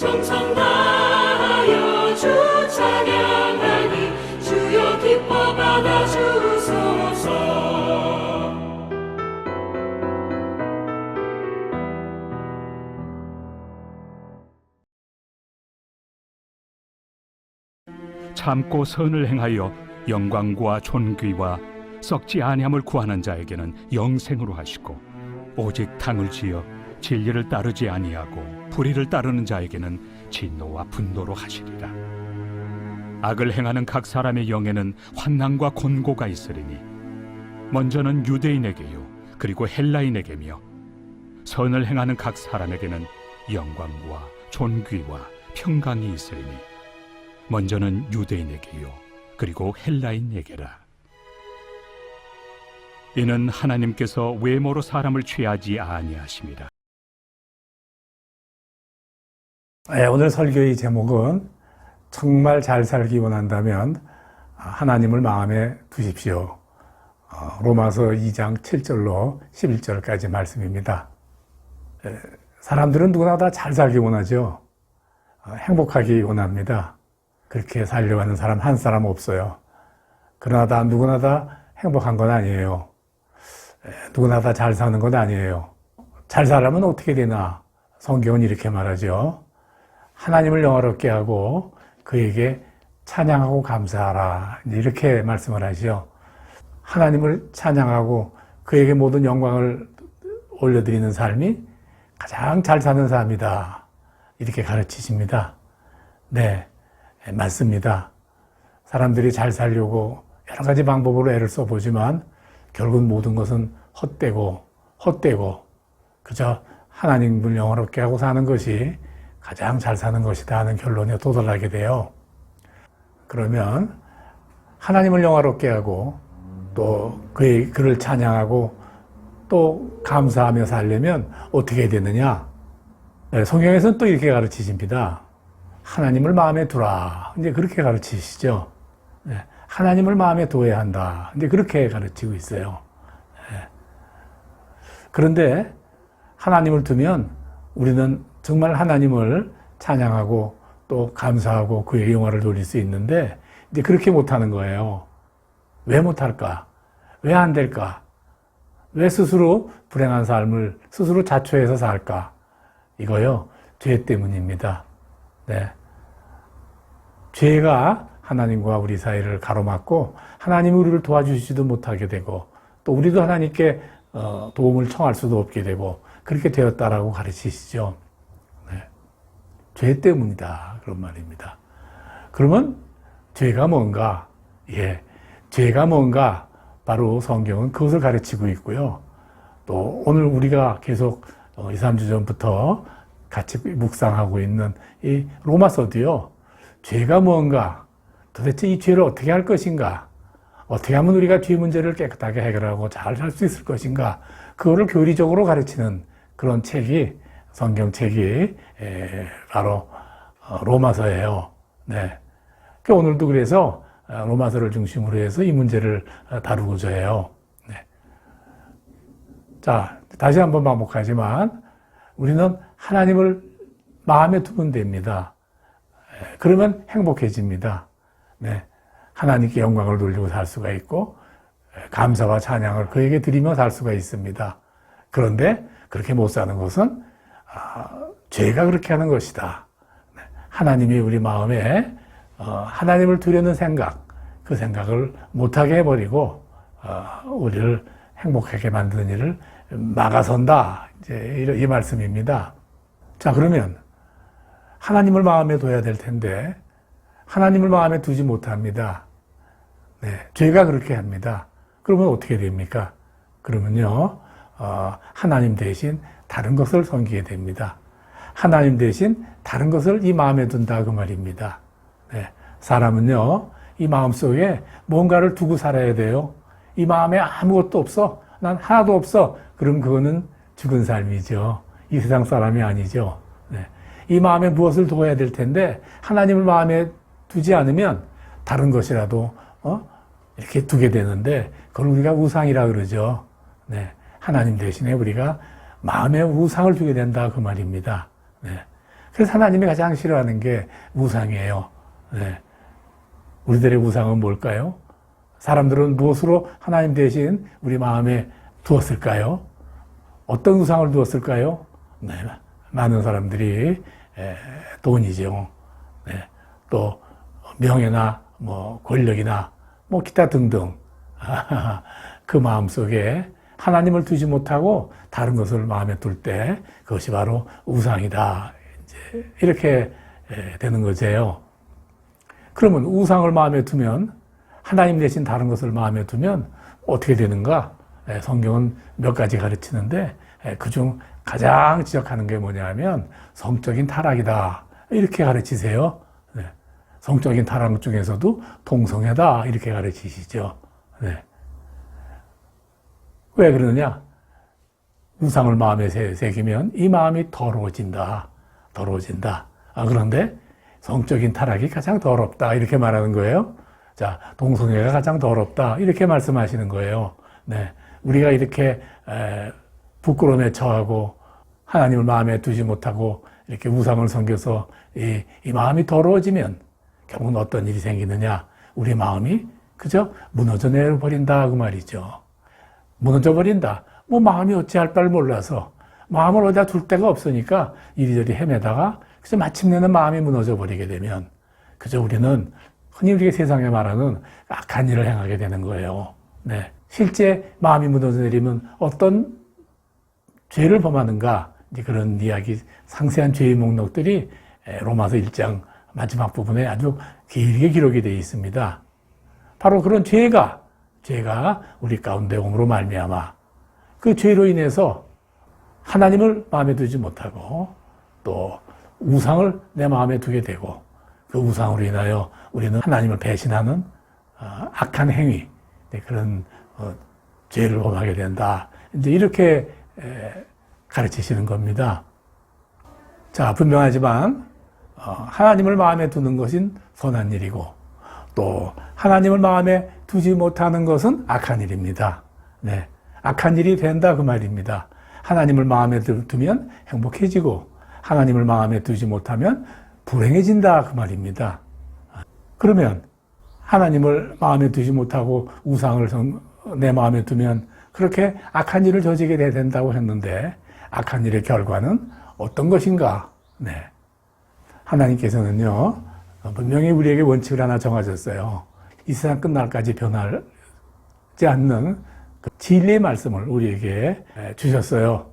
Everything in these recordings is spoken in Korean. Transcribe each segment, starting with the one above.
정성 다하여 주 찬양하니 주여 기뻐 받아주소서. 참고 선을 행하여 영광과 존귀와 썩지 아니함을 구하는 자에게는 영생으로 하시고, 오직 당을 지어 진리를 따르지 아니하고 불의를 따르는 자에게는 진노와 분노로 하시리라. 악을 행하는 각 사람의 영에는 환난과 곤고가 있으리니 먼저는 유대인에게요 그리고 헬라인에게며, 선을 행하는 각 사람에게는 영광과 존귀와 평강이 있으리니 먼저는 유대인에게요 그리고 헬라인에게라. 이는 하나님께서 외모로 사람을 취하지 아니하심이라. 오늘 설교의 제목은 정말 잘 살기 원한다면 하나님을 마음에 두십시오. 로마서 2장 7절로 11절까지 말씀입니다. 사람들은 누구나 다 잘 살기 원하죠. 행복하기 원합니다. 그렇게 살려고 하는 사람 한 사람 없어요. 그러나 누구나 다 행복한 건 아니에요. 누구나 다 잘 사는 건 아니에요. 잘 살려면 어떻게 되나? 성경은 이렇게 말하죠. 하나님을 영화롭게 하고 그에게 찬양하고 감사하라. 이렇게 말씀을 하죠. 하나님을 찬양하고 그에게 모든 영광을 올려드리는 삶이 가장 잘 사는 삶이다. 이렇게 가르치십니다. 네, 맞습니다. 사람들이 잘 살려고 여러 가지 방법으로 애를 써보지만 결국 모든 것은 헛되고 그저 하나님을 영화롭게 하고 사는 것이 가장 잘 사는 것이다 하는 결론에 도달하게 돼요. 그러면 하나님을 영화롭게 하고 또 그를 찬양하고 또 감사하며 살려면 어떻게 해야 되느냐? 성경에서는 또 이렇게 가르치십니다. 하나님을 마음에 두라. 이제 그렇게 가르치시죠. 하나님을 마음에 두어야 한다. 이제 그렇게 가르치고 있어요. 그런데 하나님을 두면 우리는 정말 하나님을 찬양하고 또 감사하고 그의 영화를 돌릴 수 있는데 이제 그렇게 못하는 거예요. 왜 못할까? 왜 안 될까? 왜 스스로 불행한 삶을 스스로 자초해서 살까? 이거요, 죄 때문입니다. 네. 죄가 하나님과 우리 사이를 가로막고 하나님이 우리를 도와주시지도 못하게 되고 또 우리도 하나님께 도움을 청할 수도 없게 되고 그렇게 되었다라고 가르치시죠. 네. 죄 때문이다. 그런 말입니다. 그러면 죄가 뭔가? 죄가 뭔가? 바로 성경은 그것을 가르치고 있고요. 또 오늘 우리가 계속 2, 3주 전부터 같이 묵상하고 있는 이 로마서도요. 죄가 뭔가? 도대체 이 죄를 어떻게 할 것인가? 어떻게 하면 우리가 죄 문제를 깨끗하게 해결하고 잘 살 수 있을 것인가? 그거를 교리적으로 가르치는 그런 책이, 성경책이 바로 로마서예요. 네. 오늘도 그래서 로마서를 중심으로 해서 이 문제를 다루고자 해요. 네. 자, 다시 한번 반복하지만 우리는 하나님을 마음에 두면 됩니다. 그러면 행복해집니다. 네. 하나님께 영광을 돌리고 살 수가 있고 감사와 찬양을 그에게 드리며 살 수가 있습니다. 그런데 그렇게 못 사는 것은 죄가 그렇게 하는 것이다. 하나님이 우리 마음에 하나님을 두려는 생각, 그 생각을 못하게 해버리고 우리를 행복하게 만드는 일을 막아선다. 이제 이 말씀입니다. 자, 그러면 하나님을 마음에 둬야 될 텐데 하나님을 마음에 두지 못합니다. 네, 죄가 그렇게 합니다. 그러면 어떻게 됩니까? 그러면요, 하나님 대신 다른 것을 섬기게 됩니다. 하나님 대신 다른 것을 이 마음에 둔다 그 말입니다. 네, 사람은요, 이 마음속에 뭔가를 두고 살아야 돼요. 이 마음에 아무것도 없어. 난 하나도 없어. 그럼 그거는 죽은 삶이죠. 이 세상 사람이 아니죠. 네, 이 마음에 무엇을 둬야 될 텐데 하나님을 마음에 두지 않으면 다른 것이라도 이렇게 두게 되는데 그걸 우리가 우상이라 그러죠. 네, 하나님 대신에 우리가 마음에 우상을 두게 된다 그 말입니다. 네, 그래서 하나님이 가장 싫어하는 게 우상이에요. 네. 우리들의 우상은 뭘까요? 사람들은 무엇으로 하나님 대신 우리 마음에 두었을까요? 어떤 우상을 두었을까요? 네. 많은 사람들이 돈이죠. 네. 또 명예나 뭐 권력이나 뭐 기타 등등 그 마음속에 하나님을 두지 못하고 다른 것을 마음에 둘 때 그것이 바로 우상이다. 이제 이렇게 되는 거죠. 그러면 우상을 마음에 두면 하나님 대신 다른 것을 마음에 두면 어떻게 되는가? 성경은 몇 가지 가르치는데 그중 가장 지적하는 게 뭐냐면 성적인 타락이다. 이렇게 가르치세요. 네. 성적인 타락 중에서도 동성애다. 이렇게 가르치시죠. 네. 왜 그러느냐? 우상을 마음에 새기면 이 마음이 더러워진다. 더러워진다. 그런데 성적인 타락이 가장 더럽다. 이렇게 말하는 거예요. 자, 동성애가 가장 더럽다. 이렇게 말씀하시는 거예요. 네. 우리가 이렇게 부끄러움에 처하고 하나님을 마음에 두지 못하고 이렇게 우상을 섬겨서 이 마음이 더러워지면 결국은 어떤 일이 생기느냐? 우리 마음이 그저 무너져 내려버린다 그 말이죠. 무너져 버린다. 뭐 마음이 어찌할 바를 몰라서 마음을 어디다 둘 데가 없으니까 이리저리 헤매다가 그래서 마침내는 마음이 무너져 버리게 되면 그저 우리는 흔히 우리가 세상에 말하는 악한 일을 행하게 되는 거예요. 네. 실제 마음이 무너져 내리면 어떤 죄를 범하는가? 이제 그런 이야기, 상세한 죄의 목록들이 로마서 1장 마지막 부분에 아주 길게 기록이 되어 있습니다. 바로 그런 죄가 우리 가운데 옴으로 말미암아 그 죄로 인해서 하나님을 마음에 두지 못하고 또 우상을 내 마음에 두게 되고 그 우상으로 인하여 우리는 하나님을 배신하는 악한 행위, 그런 죄를 범하게 된다. 이제 이렇게 가르치시는 겁니다. 자, 분명하지만 하나님을 마음에 두는 것은 선한 일이고 또 하나님을 마음에 두지 못하는 것은 악한 일입니다. 네, 악한 일이 된다 그 말입니다. 하나님을 마음에 두면 행복해지고 하나님을 마음에 두지 못하면 불행해진다 그 말입니다. 그러면 하나님을 마음에 두지 못하고 우상을 내 마음에 두면 그렇게 악한 일을 저지게 된다고 했는데 악한 일의 결과는 어떤 것인가? 네. 하나님께서는요, 분명히 우리에게 원칙을 하나 정하셨어요. 이 세상 끝날까지 변하지 않는 그 진리의 말씀을 우리에게 주셨어요.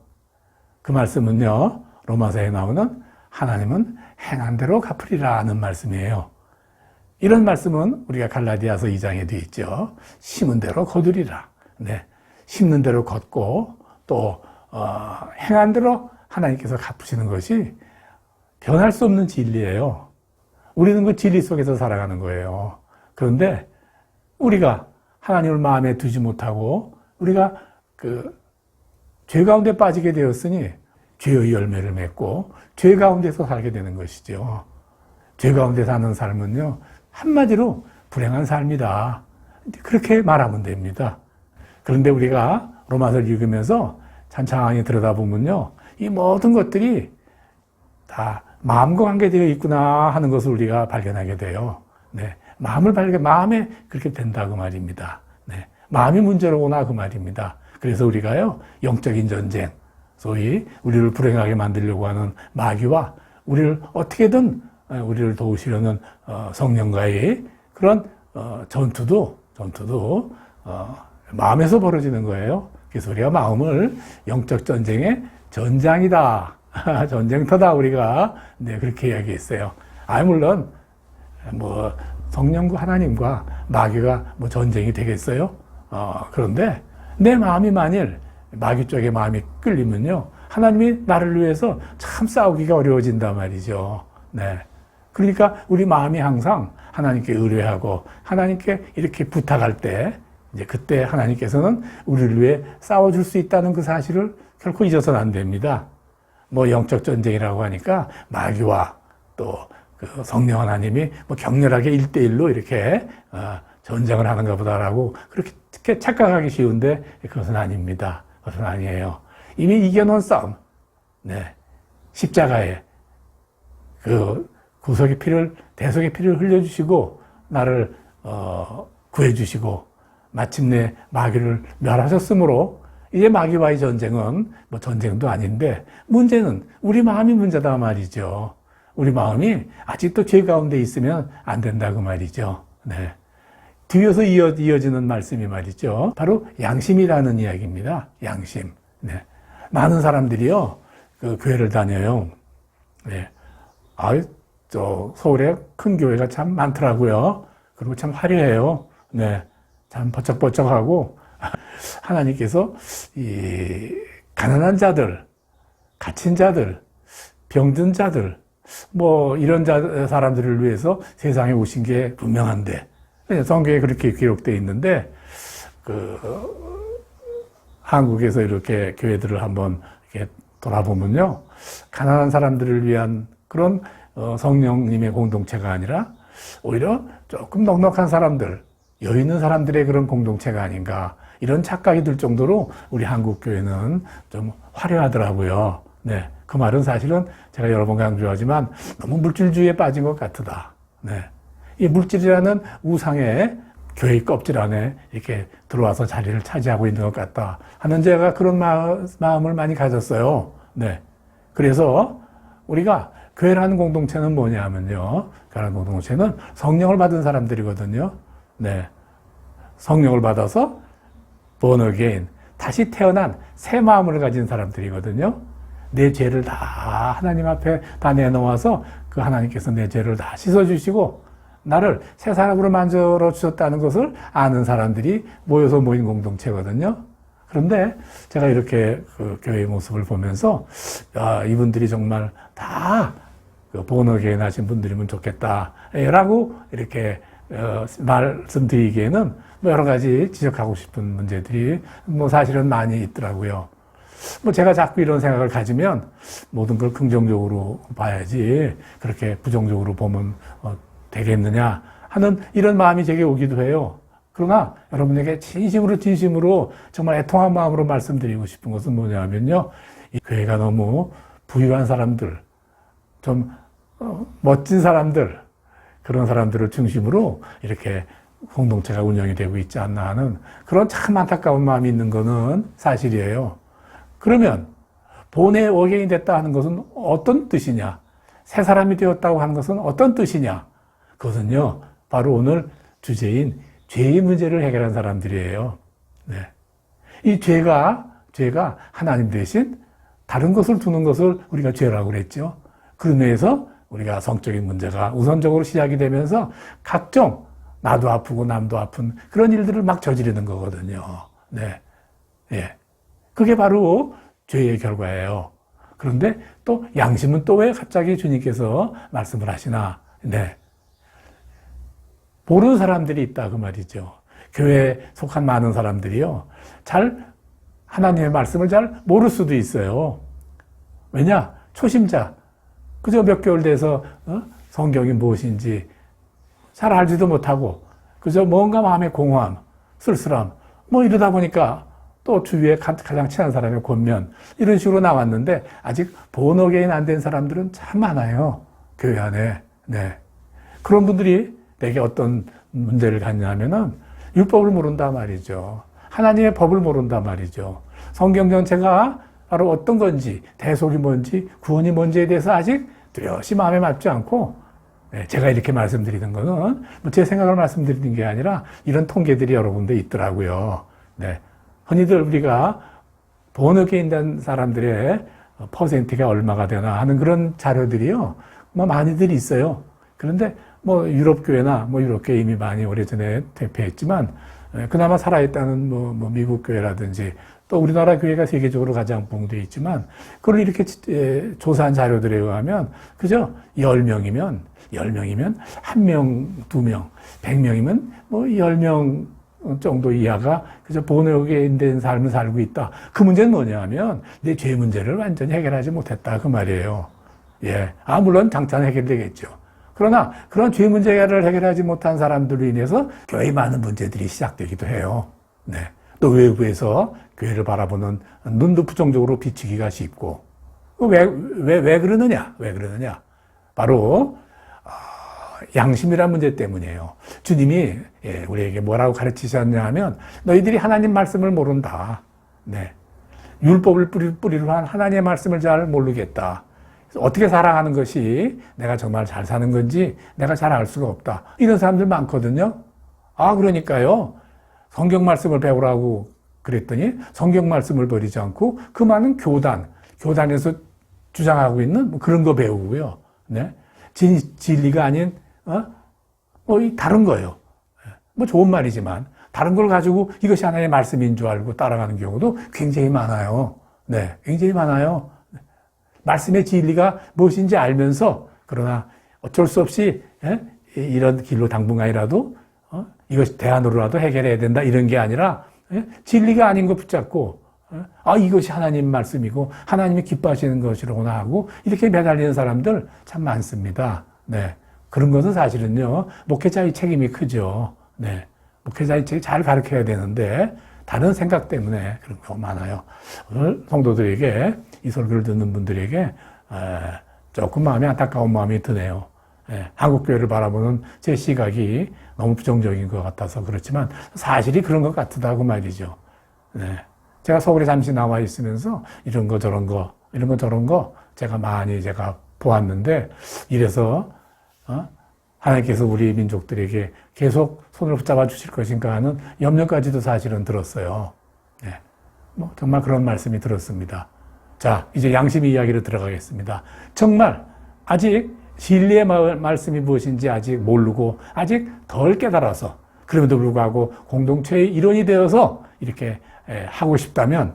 그 말씀은요, 로마서에 나오는 하나님은 행한 대로 갚으리라는 말씀이에요. 이런 말씀은 우리가 갈라디아서 2장에 되어 있죠. 심은 대로 거두리라. 네. 심는 대로 걷고 또 행한 대로 하나님께서 갚으시는 것이 변할 수 없는 진리예요. 우리는 그 진리 속에서 살아가는 거예요. 그런데 우리가 하나님을 마음에 두지 못하고 우리가 그 죄 가운데 빠지게 되었으니 죄의 열매를 맺고 죄 가운데서 살게 되는 것이죠. 죄 가운데 사는 삶은요, 한마디로 불행한 삶이다. 그렇게 말하면 됩니다. 그런데 우리가 로마서를 읽으면서 찬찬히 들여다보면요, 이 모든 것들이 다 마음과 관계되어 있구나 하는 것을 우리가 발견하게 돼요. 네, 마음에 그렇게 된다고 말입니다. 네, 마음이 문제로구나 그 말입니다. 그래서 우리가요, 영적인 전쟁, 소위 우리를 불행하게 만들려고 하는 마귀와 우리를 어떻게든 우리를 도우시려는 성령과의 그런 전투도 마음에서 벌어지는 거예요. 그래서 우리가 마음을 영적 전쟁의 전장이다, 전쟁터다 우리가 네 그렇게 이야기했어요. 물론 뭐 성령과 하나님과 마귀가 뭐 전쟁이 되겠어요? 그런데 내 마음이 만일 마귀 쪽에 마음이 끌리면요, 하나님이 나를 위해서 참 싸우기가 어려워진단 말이죠. 네. 그러니까 우리 마음이 항상 하나님께 의뢰하고 하나님께 이렇게 부탁할 때, 이제 그때 하나님께서는 우리를 위해 싸워줄 수 있다는 그 사실을 결코 잊어서는 안 됩니다. 뭐 영적 전쟁이라고 하니까 마귀와 또 그 성령 하나님이 뭐 격렬하게 1대1로 이렇게 전쟁을 하는가 보다라고 그렇게 착각하기 쉬운데 그것은 아닙니다. 그것은 아니에요. 이미 이겨놓은 싸움. 네. 십자가에 그 대속의 피를 흘려주시고 나를 구해주시고 마침내 마귀를 멸하셨으므로 이제 마귀와의 전쟁은 뭐 전쟁도 아닌데 문제는 우리 마음이 문제다 말이죠. 우리 마음이 아직도 죄 가운데 있으면 안 된다고 말이죠. 네. 뒤에서 이어지는 말씀이 말이죠. 바로 양심이라는 이야기입니다. 양심. 네. 많은 사람들이요, 그 교회를 다녀요. 네. 서울에 큰 교회가 참 많더라고요. 그리고 참 화려해요. 네. 참 버쩍버쩍하고, 하나님께서 이 가난한 자들, 갇힌 자들, 병든 자들, 뭐 이런 사람들을 위해서 세상에 오신 게 분명한데, 성경에 그렇게 기록되어 있는데, 한국에서 이렇게 교회들을 한번 이렇게 돌아보면요, 가난한 사람들을 위한 그런 성령님의 공동체가 아니라 오히려 조금 넉넉한 사람들, 여유 있는 사람들의 그런 공동체가 아닌가, 이런 착각이 들 정도로 우리 한국 교회는 좀 화려하더라고요. 네, 그 말은 사실은 제가 여러 번 강조하지만 너무 물질주의에 빠진 것 같다. 네, 이 물질이라는 우상의 교회의 껍질 안에 이렇게 들어와서 자리를 차지하고 있는 것 같다 하는 제가 그런 마음을 많이 가졌어요. 네, 그래서 우리가 교회라는 공동체는 뭐냐면요, 교회라는 공동체는 성령을 받은 사람들이거든요. 네, 성령을 받아서 born again, 다시 태어난 새 마음을 가진 사람들이거든요. 내 죄를 다 하나님 앞에 다 내놓아서 그 하나님께서 내 죄를 다 씻어주시고 나를 새 사람으로 만들어 주셨다는 것을 아는 사람들이 모여서 모인 공동체거든요. 그런데 제가 이렇게 그 교회의 모습을 보면서 이분들이 정말 다 born again 하신 분들이면 좋겠다라고 이렇게 말씀드리기에는 뭐 여러 가지 지적하고 싶은 문제들이 뭐 사실은 많이 있더라고요. 뭐 제가 자꾸 이런 생각을 가지면 모든 걸 긍정적으로 봐야지 그렇게 부정적으로 보면 되겠느냐 하는 이런 마음이 제게 오기도 해요. 그러나 여러분에게 진심으로 정말 애통한 마음으로 말씀드리고 싶은 것은 뭐냐면요, 이 교회가 너무 부유한 사람들, 좀 멋진 사람들, 그런 사람들을 중심으로 이렇게 공동체가 운영이 되고 있지 않나 하는 그런 참 안타까운 마음이 있는 거는 사실이에요. 그러면 본의 어게인이 됐다 하는 것은 어떤 뜻이냐? 새 사람이 되었다고 하는 것은 어떤 뜻이냐? 그것은요, 바로 오늘 주제인 죄의 문제를 해결한 사람들이에요. 네. 이 죄가 하나님 대신 다른 것을 두는 것을 우리가 죄라고 그랬죠. 그런 의미에서 우리가 성적인 문제가 우선적으로 시작이 되면서 각종 나도 아프고 남도 아픈 그런 일들을 막 저지르는 거거든요. 네. 예. 그게 바로 죄의 결과예요. 그런데 또 양심은 또 왜 갑자기 주님께서 말씀을 하시나? 네. 모르는 사람들이 있다 그 말이죠. 교회에 속한 많은 사람들이요, 하나님의 말씀을 잘 모를 수도 있어요. 왜냐? 초심자. 그저 몇 개월 돼서 성경이 무엇인지 잘 알지도 못하고 그저 뭔가 마음의 공허함, 쓸쓸함 뭐 이러다 보니까 또 주위에 가장 친한 사람의 권면 이런 식으로 나왔는데 아직 born again 안 된 사람들은 참 많아요. 교회 안에. 네. 그런 분들이 내게 어떤 문제를 갖냐면은 율법을 모른다 말이죠. 하나님의 법을 모른다 말이죠. 성경 전체가 바로 어떤 건지, 대속이 뭔지, 구원이 뭔지에 대해서 아직 뚜렷이 마음에 맞지 않고, 제가 이렇게 말씀드리는 거는 제 생각을 말씀드리는 게 아니라 이런 통계들이 여러 군데 있더라고요. 네. 흔히들 우리가 born again 된 사람들의 퍼센트가 얼마가 되나 하는 그런 자료들이요, 뭐 많이들 있어요. 그런데 뭐 유럽교회나 유럽교회 이미 많이 오래전에 퇴폐했지만 그나마 살아있다는 뭐 미국 교회라든지 또 우리나라 교회가 세계적으로 가장 부흥되어 있지만 그걸 이렇게 조사한 자료들에 의하면 그저 10명이면 1명, 2명, 100명이면 뭐 10명 정도 이하가 그저 본역에 된 삶을 살고 있다. 그 문제는 뭐냐면 내 죄 문제를 완전히 해결하지 못했다 그 말이에요. 예, 물론 장차는 해결되겠죠. 그러나 그런 죄 문제를 해결하지 못한 사람들로 인해서 교회에 많은 문제들이 시작되기도 해요. 네. 또 외부에서 교회를 바라보는 눈도 부정적으로 비추기가 쉽고 왜 그러느냐? 바로 양심이란 문제 때문이에요. 주님이 우리에게 뭐라고 가르치셨냐 하면 너희들이 하나님 말씀을 모른다. 네. 율법을 뿌리로 한 하나님의 말씀을 잘 모르겠다. 어떻게 살아가는 것이 내가 정말 잘 사는 건지 내가 잘 알 수가 없다. 이런 사람들 많거든요. 그러니까요. 성경 말씀을 배우라고 그랬더니 성경 말씀을 버리지 않고 그 많은 교단에서 주장하고 있는 그런 거 배우고요. 네. 진리가 아닌 다른 거예요. 좋은 말이지만 다른 걸 가지고 이것이 하나님의 말씀인 줄 알고 따라가는 경우도 굉장히 많아요. 네, 굉장히 많아요. 말씀의 진리가 무엇인지 알면서 그러나 어쩔 수 없이 이런 길로 당분간이라도 이것이 대안으로라도 해결해야 된다 이런 게 아니라 진리가 아닌 거 붙잡고 이것이 하나님 말씀이고 하나님이 기뻐하시는 것이라고나 하고 이렇게 매달리는 사람들 참 많습니다. 네, 그런 것은 사실은요 목회자의 책임이 크죠. 네, 목회자의 책임 잘 가르쳐야 되는데 다른 생각 때문에 그런 경우가 많아요. 오늘 성도들에게 이 설교를 듣는 분들에게 조금 마음이 안타까운 마음이 드네요. 한국교회를 바라보는 제 시각이 너무 부정적인 것 같아서 그렇지만 사실이 그런 것 같다고 말이죠. 네. 제가 서울에 잠시 나와 있으면서 이런 거 저런 거 제가 많이 보았는데 이래서 하나님께서 우리 민족들에게 계속 손을 붙잡아 주실 것인가 하는 염려까지도 사실은 들었어요. 네. 정말 그런 말씀이 들었습니다. 자, 이제 양심 이야기로 들어가겠습니다. 정말 아직 진리의 말씀이 무엇인지 아직 모르고 아직 덜 깨달아서 그럼에도 불구하고 공동체의 일원이 되어서 이렇게 하고 싶다면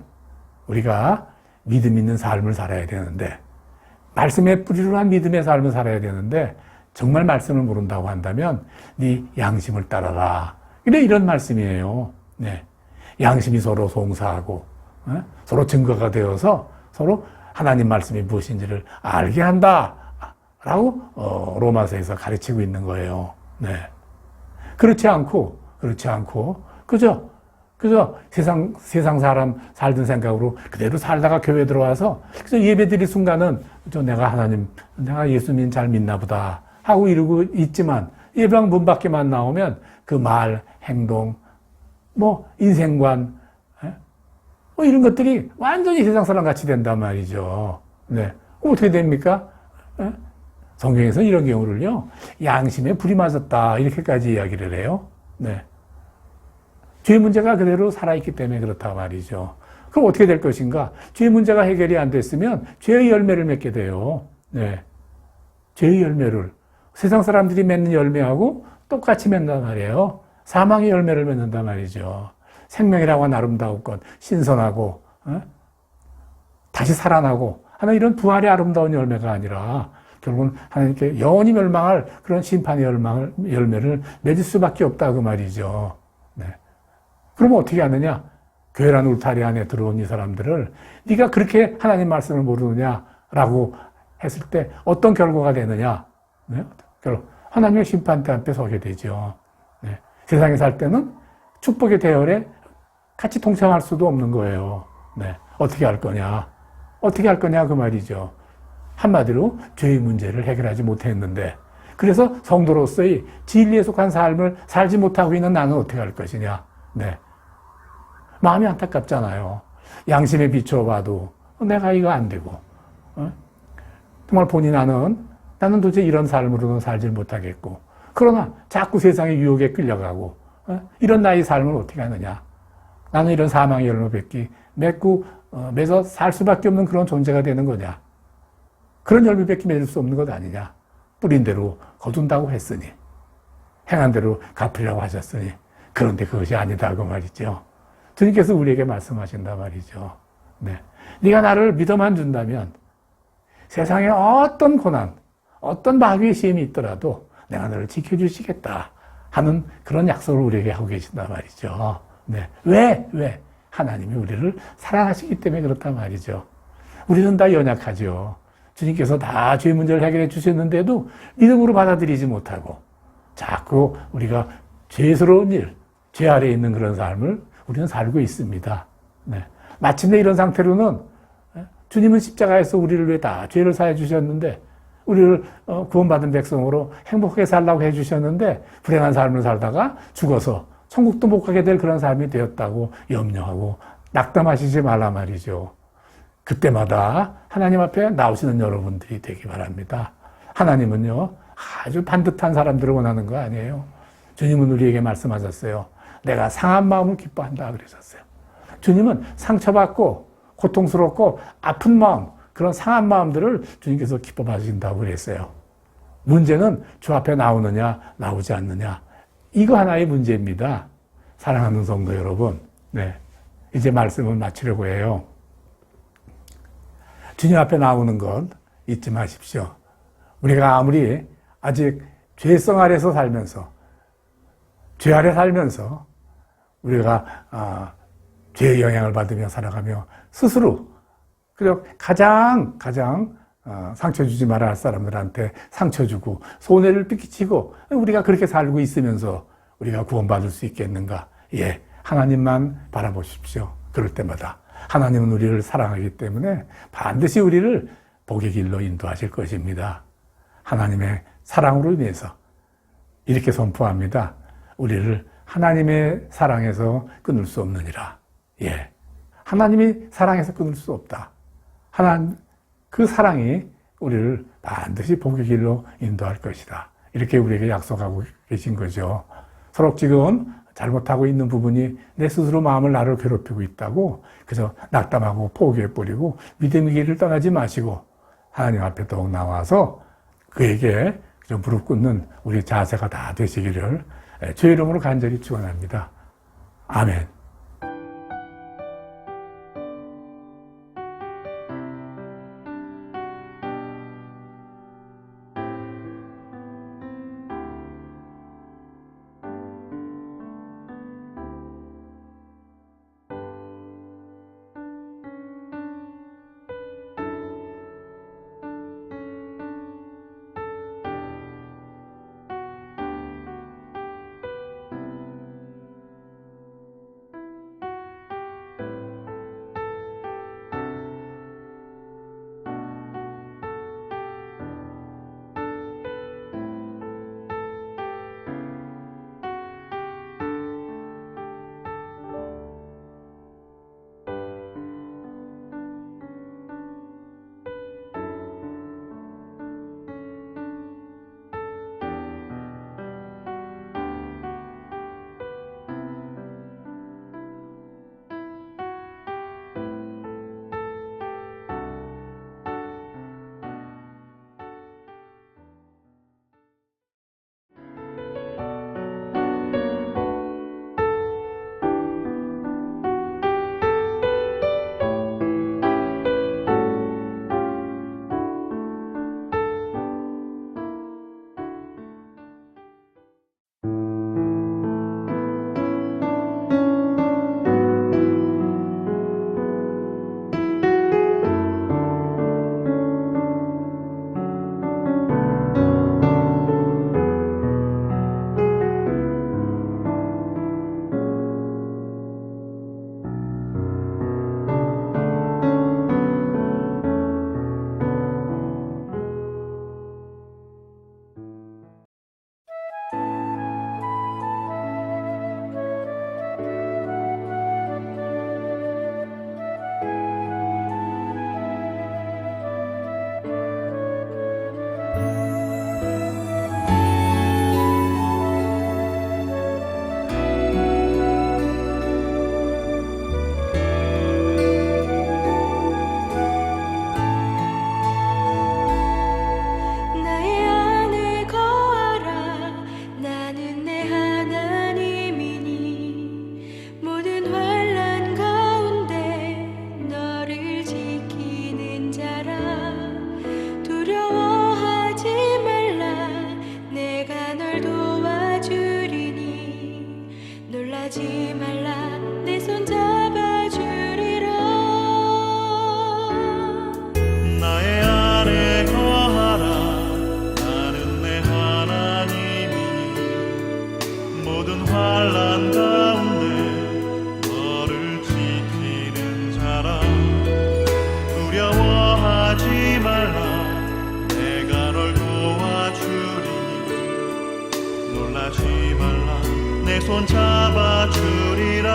우리가 믿음 있는 삶을 살아야 되는데 말씀의 뿌리로 한 믿음의 삶을 살아야 되는데 정말 말씀을 모른다고 한다면 네 양심을 따라라. 이런 말씀이에요. 네. 양심이 서로 송사하고 서로 증거가 되어서 서로 하나님 말씀이 무엇인지를 알게 한다라고 로마서에서 가르치고 있는 거예요. 네. 그렇지 않고 그저 세상 사람 살던 생각으로 그대로 살다가 교회 들어와서 그래서 예배 드릴 순간은 내가 예수님 잘 믿나 보다 하고 이러고 있지만 예배당 문 밖에만 나오면 그 말, 행동, 인생관 이런 것들이 완전히 세상 사람 같이 된단 말이죠. 네. 어떻게 됩니까? 성경에서 이런 경우를요, 양심에 불이 맞았다 이렇게까지 이야기를 해요. 네. 죄 문제가 그대로 살아있기 때문에 그렇다 말이죠. 그럼 어떻게 될 것인가? 죄 문제가 해결이 안 됐으면 죄의 열매를 맺게 돼요. 네. 죄의 열매를. 세상 사람들이 맺는 열매하고 똑같이 맺는단 말이에요. 사망의 열매를 맺는단 말이죠. 생명이라고 하는 아름다운 것, 신선하고, 다시 살아나고, 하는 이런 부활의 아름다운 열매가 아니라, 결국은 하나님께 영원히 멸망할 그런 심판의 열매를 맺을 수밖에 없다고 말이죠. 네. 그러면 어떻게 하느냐? 교회라는 울타리 안에 들어온 이 사람들을 네가 그렇게 하나님 말씀을 모르느냐라고 했을 때 어떤 결과가 되느냐? 네? 하나님의 심판대 앞에 서게 되죠. 네. 세상에 살 때는 축복의 대열에 같이 동참할 수도 없는 거예요. 네. 어떻게 할 거냐? 그 말이죠. 한마디로 죄의 문제를 해결하지 못했는데 그래서 성도로서의 진리에 속한 삶을 살지 못하고 있는 나는 어떻게 할 것이냐. 네. 마음이 안타깝잖아요. 양심에 비춰봐도 내가 이거 안 되고 정말 본인 나는 도대체 이런 삶으로는 살지 못하겠고 그러나 자꾸 세상의 유혹에 끌려가고 이런 나의 삶을 어떻게 하느냐. 나는 이런 사망의 열매 맺어 살 수밖에 없는 그런 존재가 되는 거냐. 그런 열매밖에 맺을 수 없는 것 아니냐. 뿌린 대로 거둔다고 했으니 행한 대로 갚으려고 하셨으니 그런데 그것이 아니다 그 말이죠. 주님께서 우리에게 말씀하신단 말이죠. 네. 네가 나를 믿어만 준다면 세상에 어떤 고난, 어떤 마귀의 시험이 있더라도 내가 너를 지켜주시겠다 하는 그런 약속을 우리에게 하고 계신단 말이죠. 네. 왜? 하나님이 우리를 사랑하시기 때문에 그렇단 말이죠. 우리는 다 연약하죠. 주님께서 다 죄 문제를 해결해 주셨는데도 믿음으로 받아들이지 못하고 자꾸 우리가 죄스러운 일, 죄 아래에 있는 그런 삶을 우리는 살고 있습니다. 네. 마침내 이런 상태로는 주님은 십자가에서 우리를 위해 다 죄를 사해 주셨는데 우리를 구원받은 백성으로 행복하게 살라고 해주셨는데 불행한 삶을 살다가 죽어서 천국도 못 가게 될 그런 삶이 되었다고 염려하고 낙담하시지 말라 말이죠. 그때마다 하나님 앞에 나오시는 여러분들이 되기 바랍니다. 하나님은요, 아주 반듯한 사람들을 원하는 거 아니에요. 주님은 우리에게 말씀하셨어요. 내가 상한 마음을 기뻐한다 그러셨어요. 주님은 상처받고 고통스럽고 아픈 마음, 그런 상한 마음들을 주님께서 기뻐 받으신다고 그랬어요. 문제는 주 앞에 나오느냐 나오지 않느냐, 이거 하나의 문제입니다. 사랑하는 성도 여러분, 네, 이제 말씀을 마치려고 해요. 주님 앞에 나오는 것 잊지 마십시오. 우리가 아무리 아직 죄성 아래서 살면서, 죄 아래 살면서 우리가 죄의 영향을 받으며 살아가며 스스로 그저 가장 상처 주지 말아야 할 사람들한테 상처 주고 손해를 끼치고 우리가 그렇게 살고 있으면서 우리가 구원받을 수 있겠는가? 예, 하나님만 바라보십시오. 그럴 때마다 하나님은 우리를 사랑하기 때문에 반드시 우리를 복의 길로 인도하실 것입니다. 하나님의 사랑으로 인해서 이렇게 선포합니다. 우리를 하나님의 사랑에서 끊을 수 없느니라. 예, 하나님이 사랑에서 끊을 수 없다. 그 사랑이 우리를 반드시 복의 길로 인도할 것이다. 이렇게 우리에게 약속하고 계신 거죠. 서로 지금 잘못하고 있는 부분이 내 스스로 마음을 나를 괴롭히고 있다고 그래서 낙담하고 포기해버리고 믿음의 길을 떠나지 마시고 하나님 앞에 더욱 나와서 그에게 무릎 꿇는 우리 자세가 다 되시기를 주의 이름으로 간절히 축원합니다. 아멘. 내 손 잡아주리라